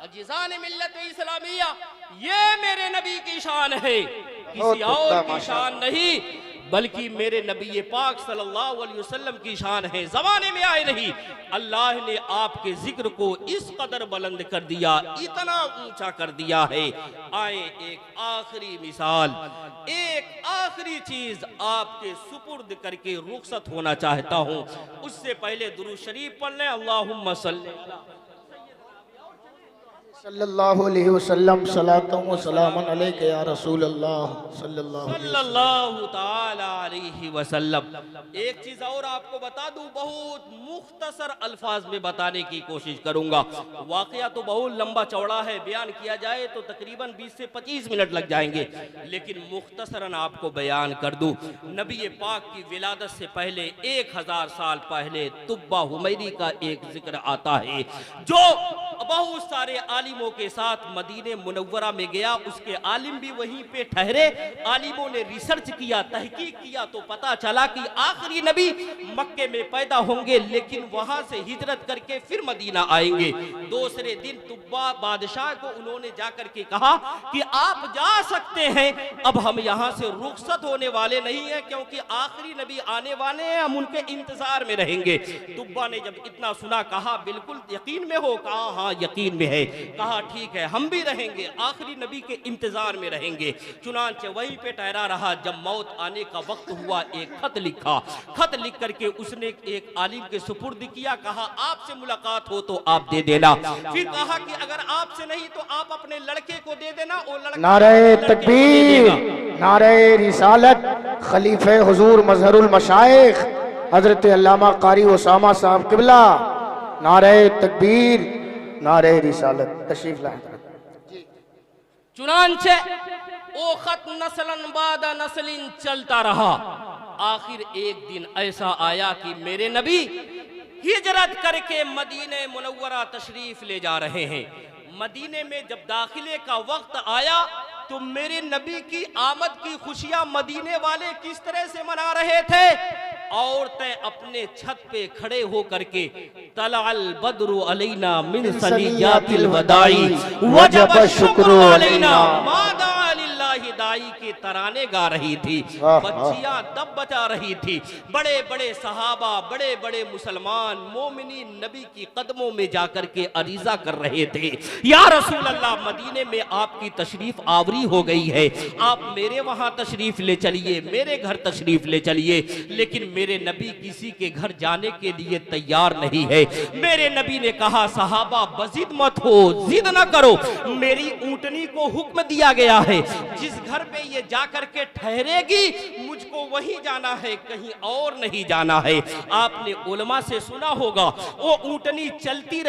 अजीज़ान मिल्लत इस्लामिया, ये मेरे नबी की शान है, किसी और की शान नहीं, बल्कि मेरे नबी पाक सल्लल्लाहु अलैहि वसल्लम की शान है। ज़माने में आए नहीं, अल्लाह ने आपके जिक्र को इस कदर बुलंद कर दिया, इतना ऊंचा कर दिया है। आए एक आखिरी मिसाल, एक आखिरी चीज आपके सुपुर्द करके रुखसत होना चाहता हूँ। उससे पहले दुरूद शरीफ पढ़ लें। अल्लाहुम्मा सल्ली सल्लल्लाहु अलैहि वसल्लम सलातुन व सलामुन अलैका या रसूल अल्लाह सल्लल्लाहु ताला अलैहि वसल्लम। एक चीज और आपको बता दूं, बहुत मुख्तसर अल्फाज में बताने की कोशिश करूंगा। वाकया तो बहुत लंबा चौड़ा है, बयान किया जाए तो तकरीबन 20 से 25 मिनट लग जाएंगे, लेकिन मुख्तसरन आपको बयान कर दूं। नबी पाक की विलादत से पहले 1000 साल पहले तुब्बा हुमैरी का एक जिक्र आता है, जो बहुत सारे आलिमों के साथ मदीने मुनव्वरा में गया। उसके आलिम भी वहीं पे ठहरे। आलिमों ने रिसर्च किया, तहकीक किया, तो पता चला कि आखिरी नबी मक्के में पैदा होंगे, लेकिन वहां से हिजरत करके फिर मदीना आएंगे। दूसरे दिन तुब्बा बादशाह को उन्होंने जाकर के कहा कि आप जा सकते हैं, अब हम यहाँ से रुखसत होने वाले नहीं है, क्योंकि आखिरी नबी आने वाले हैं, हम उनके इंतजार में रहेंगे। तुब्बा ने जब इतना सुना, कहा बिल्कुल यकीन में हो? कहा हाँ यकीन में है। कहा ठीक है, हम भी रहेंगे, आखिरी नबी के इंतजार में रहेंगे। चुनांचे वहीं पे ठहरा रहा। जब मौत आने का वक्त हुआ, एक खत लिखा। खत लिख करके उसने एक आलिम के सुपुर्द किया, कहा आपसे मुलाकात हो तो आप दे देना। फिर कहा कि अगर आपसे नहीं तो आप अपने लड़के को दे देना। और लड़का नारे तकबीर, नारे रिसालत, खलीफे हुजूर मजहरुल मशाइख हजरत अल्लामा कारी उसामा साहब किबला, नारे तकबीर, नारे रिसालत, तशरीफ लाएं। चुनांचे ओ खत नस्लन बाद नस्लिन चलता रहा। आखिर एक दिन ऐसा आया कि मेरे नबी हिजरत करके मदीने मुनव्वरा तशरीफ ले जा रहे हैं। मदीने में जब दाखिले का वक्त आया तो मेरे नबी की आमद की खुशियां मदीने वाले किस तरह से मना रहे थे। औरतें अपने छत पे खड़े हो करके तलाल बद्रु अलैना मिन सनियातिल वदाई वजब शुक्र अलैना मादा लिल्लाहि दाई के तराने गा रही थी। बच्चियां दब बचा रही थी। बड़े बड़े सहाबा, बड़े बड़े मुसलमान मोमिनीन नबी की कदमों में जाकर के अरीजा कर रहे थे, या रसूल अल्लाह, मदीने में आपकी तशरीफ आवरी हो गई है, आप मेरे वहां तशरीफ ले चलिए, मेरे घर तशरीफ ले चलिए। लेकिन मेरे नबी किसी के घर जाने के लिए तैयार नहीं है। मेरे नबी ने कहा सहाबा बजिद मत हो, जिद ना करो, मेरी ऊंटनी को हुक्म दिया गया है, जिस घर पे ये जाकर के ठहरेगी मुझको वहीं जाना है, कहीं और नहीं जाना है। आपने उलमा से सुना होगा, वो ऊंटनी चलती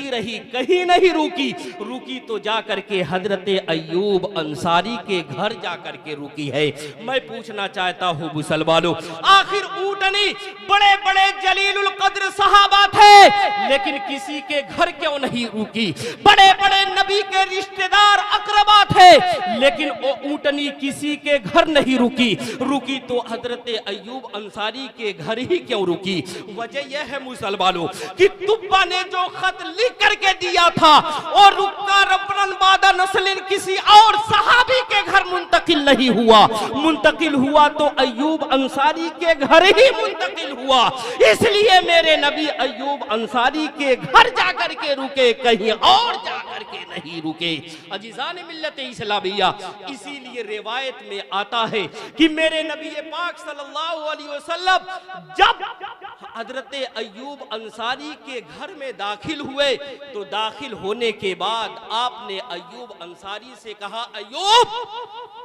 रही, कहीं नहीं रुकी तो जाकर के हजरत अय्यूब अंसारी के घर जाकर के रुकी है। मैं पूछना चाहता हूँ मुसलमानों, आखिर ऊंटनी बड़े बड़े जलीलुल कद्र सहाबा थे, लेकिन किसी के घर क्यों नहीं रुकी? बड़े बड़े नबी के रिश्तेदार अकरबा थे, लेकिन वो ऊंटनी किसी के घर नहीं रुकी तो हजरत अय्यूब अंसारी के घर ही क्यों रुकी? वजह यह है मुसलमानों कि तुब्बा ने जो खत लिख करके दिया था और रुक्का रब्बन बादा नस्लिन किसी और सहाबी के घर मुंतकिल हुआ तो अय्यूब अंसारी के घर ही मुंतकिल हुआ। इसलिए मेरे नबी अय्यूब अंसारी के घर जाकर के रुके, कहीं और जाकर के नहीं रुके। अजीज़ान मिल्लत इस्लामिया, इसीलिए रिवायत में आता है कि मेरे नबी पाक सल्लल्लाहु अलैहि वसल्लम जब हजरत अय्यूब अंसारी के घर में दाखिल हुए तो दाखिल होने के बाद आपने अय्यूब अंसारी से कहा, अय्यूब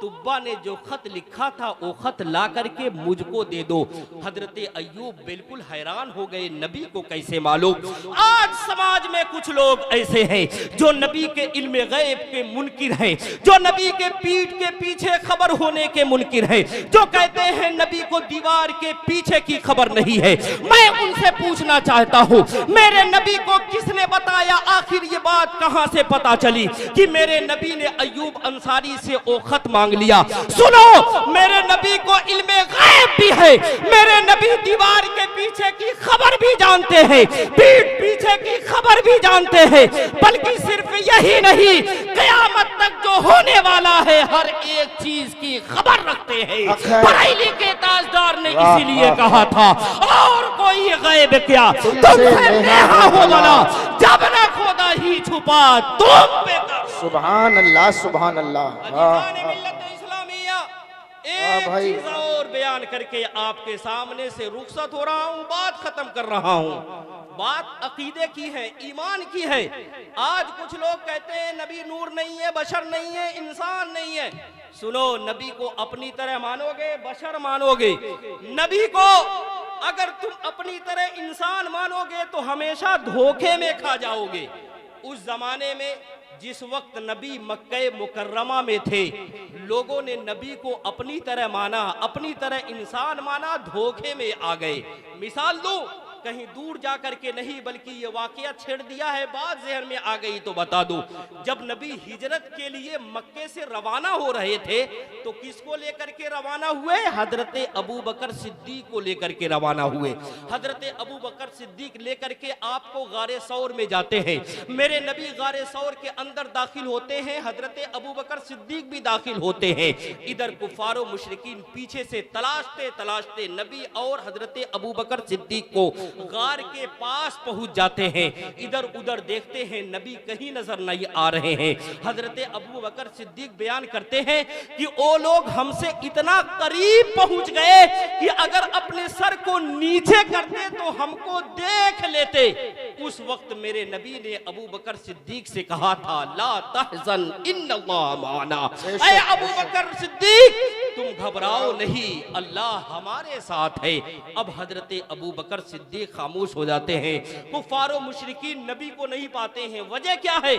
तुब्बा ने जो खत लिखा था वो खत ला करके मुझको दे दो। हजरत अय्यूब बिल्कुल हैरान हो गए, नबी को कैसे मालूम? आज समाज में कुछ लोग ऐसे हैं जो नबी के इल्म गैब के मुनकिर हैं, जो नबी के पीठ के पीछे खबर होने के मुनकिर हैं, जो कहते हैं नबी को दीवार के पीछे की खबर नहीं है। मैं उनसे पूछना चाहता हूँ, मेरे नबी को किसने बताया? आखिर ये बात कहां से पता चली कि मेरे नबी ने अय्यूब अंसारी से वो खत मांग लिया? सुनो, मेरे नबी को इल्मे गैब भी है, मेरे नबी दीवार के पीछे की खबर भी जानते हैं, पीठ पीछे की खबर भी जानते हैं, बल्कि सिर्फ यही नहीं, क़यामत तक जो होने वाला है हर एक चीज की खबर रखते हैं। पढ़ाई लिखे ताजदार ने इसीलिए कहा था, और कोई गैब क्या तुमसे नेहा हो बना, जब न खुदा ही छुपा तुम पे कर। सुभान अल्लाह, सुभान अल्लाह। एक चीज और बयान करके आपके सामने से रुखसत हो रहा हूँ, बात खत्म कर रहा हूँ। बात अकीदे की है, ईमान की है। आज कुछ लोग कहते हैं नबी नूर नहीं है, बशर नहीं है, इंसान नहीं है। सुनो, नबी को अपनी तरह मानोगे, बशर मानोगे। नबी को अगर तुम अपनी तरह इंसान मानोगे तो हमेशा धोखे में खा जाओगे। उस जमाने में जिस वक्त नबी मक्के मुकर्रमा में थे, लोगों ने नबी को अपनी तरह माना, अपनी तरह इंसान माना, धोखे में आ गए। मिसाल दूं, कहीं दूर जा करके नहीं बल्कि ये वाकया छेड़ दिया है, बात ज़हन में आ गई तो बता दूं। जब नबी हिजरत के लिए मक्के से रवाना हो रहे थे तो किसको लेकर के रवाना हुए? हजरत अबू बकर सिद्दीक को लेकर के रवाना हुए। हजरत अबू बकर सिद्दीक लेकर के आपको गारे सौर में जाते हैं। मेरे नबी गारे सौर के अंदर दाखिल होते हैं, हजरत अबू बकर सिद्दीक भी दाखिल होते हैं। इधर कुफारो मुशरिकीन पीछे से तलाशते तलाशते नबी और हजरत अबू बकर सिद्दीक को गार के पास पहुंच जाते हैं। इधर उधर देखते हैं, नबी कहीं नजर नहीं आ रहे हैं। हजरत अबू बकर सिद्दीक बयान करते हैं कि वो लोग हमसे इतना करीब पहुंच गए कि अगर अपने सर को नीचे करते तो हमको देख लेते। उस वक्त मेरे नबी ने अबू बकर सिद्दीक से कहा था, ला तहज़न इन्नल्लाह माना। ऐ अबू बकर सिद्दीक, तुम घबराओ नहीं, अल्लाह हमारे साथ है। अब हजरत अबू बकर सिद्दीक खामोश हो जाते हैं। कुफारो मुशरिकीन नबी को नहीं पाते हैं। वजह क्या है?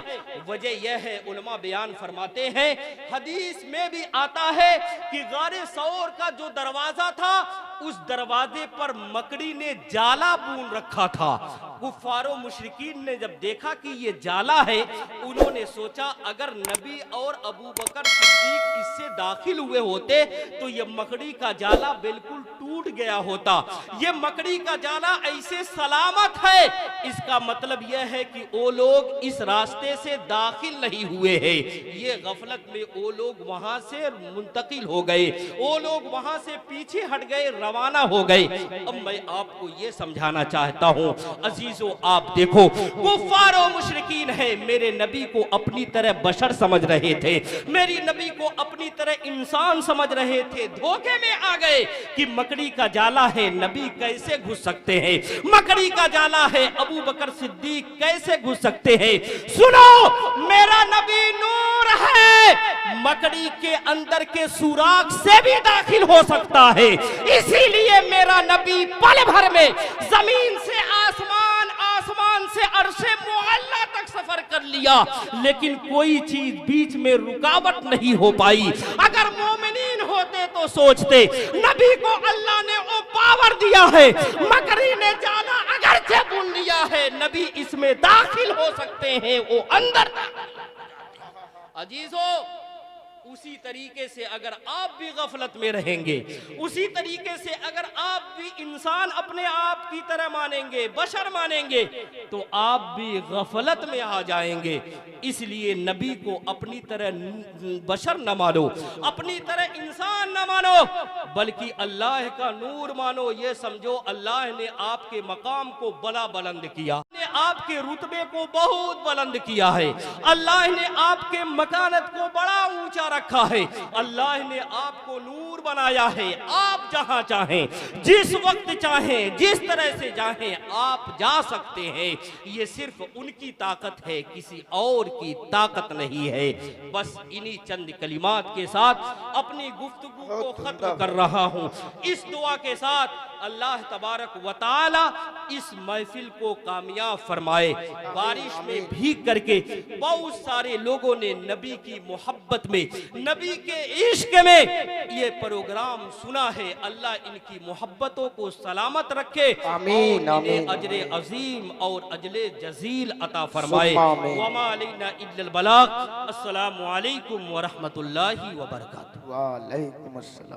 वजह यह है, उलमा बयान फरमाते हैं, हदीस में भी आता है कि गारे सौर का जो दरवाजा था उस दरवाजे पर मकड़ी ने जाला बुन रखा था। कुफारो मुशरिकीन ने जब देखा कि ये जाला है, उन्होंने सोचा अगर नबी और अबू बकर सिद्दीक इससे दाखिल हुए होते तो ये मकड़ी का जाला बिल्कुल टूट गया होता। ये मकड़ी का जाला ऐसे सलामत है, इसका मतलब यह है कि वो लोग इस रास्ते से दाखिल नहीं हुए हैं। ये गफलत में वो लोग वहां से मुंतकिल हो गए, वो लोग वहां से पीछे हट गए, रवाना हो गए। अब मैं आपको ये समझाना चाहता हूँ अजीजों, आप देखो, कुफारो मुशरिकीन है, मेरे नबी को अपनी तरह बशर समझ रहे थे, मेरी नबी को अपनी तरह इंसान समझ रहे थे। धोखे में आ गए कि मकड़ी का जाला है, नबी कैसे घुस सकते हैं? मकड़ी का जाला है, अबू बकर सिद्दीक कैसे घुस सकते हैं? सुनो, मेरा नबी नूर है, मकड़ी के अंदर के सुराख से भी दाखिल हो सकता है। इसीलिए मेरा नबी पल भर में जमीन से आसमान, आसमान से अर्शे मुअल्ला तक सफर कर लिया, लेकिन कोई चीज बीच में रुकावट नहीं हो पाई। अगर मोमिनीन होते तो सोचते, नबी को अल्लाह ने वो पावर दिया है, मकड़ी ने जाला अगर से बुन लिया है, नबी इसमें दाखिल हो सकते हैं, वो अंदर। अजीजों, उसी तरीके से अगर आप भी गफलत में रहेंगे, उसी तरीके से अगर आप भी इंसान अपने आप की तरह मानेंगे, बशर मानेंगे, तो आप भी गफलत में आ जाएंगे। इसलिए नबी को अपनी तरह बशर न मानो, अपनी तरह इंसान न मानो, बल्कि अल्लाह का नूर मानो। ये समझो अल्लाह ने आपके मकाम को बड़ा बुलंद किया, आपके रुतबे को बहुत बुलंद किया है, अल्लाह ने आपके मकानत को बड़ा ऊंचा रखा है, अल्लाह ने आपको नूर बनाया है। आप जहां चाहें, जिस वक्त चाहें, जिस तरह से चाहें, आप जा सकते हैं। ये सिर्फ उनकी ताकत है, किसी और की ताकत नहीं है। बस इन्हीं चंद कलिमात के साथ अपनी गुफ्तगू को खत्म कर रहा हूं, इस दुआ के साथ अल्लाह तबारक व तआला इस महफिल को कामयाब फरमाए। बारिश में भीग करके बहुत सारे लोगों ने नबी की मोहब्बत में, नबी के इश्क में ये प्रोग्राम सुना है। अल्लाह इनकी मोहब्बतों को सलामत रखे, आमीन, और इन्हें आमीन। अजरे अजीम और अजले जजील अता फरमाए। वमा अलैना इल्लल बलाग। अस्सलामु अलैकुम व रहमतुल्लाहि व बरकातुहू। वालेकुम अस्सलाम।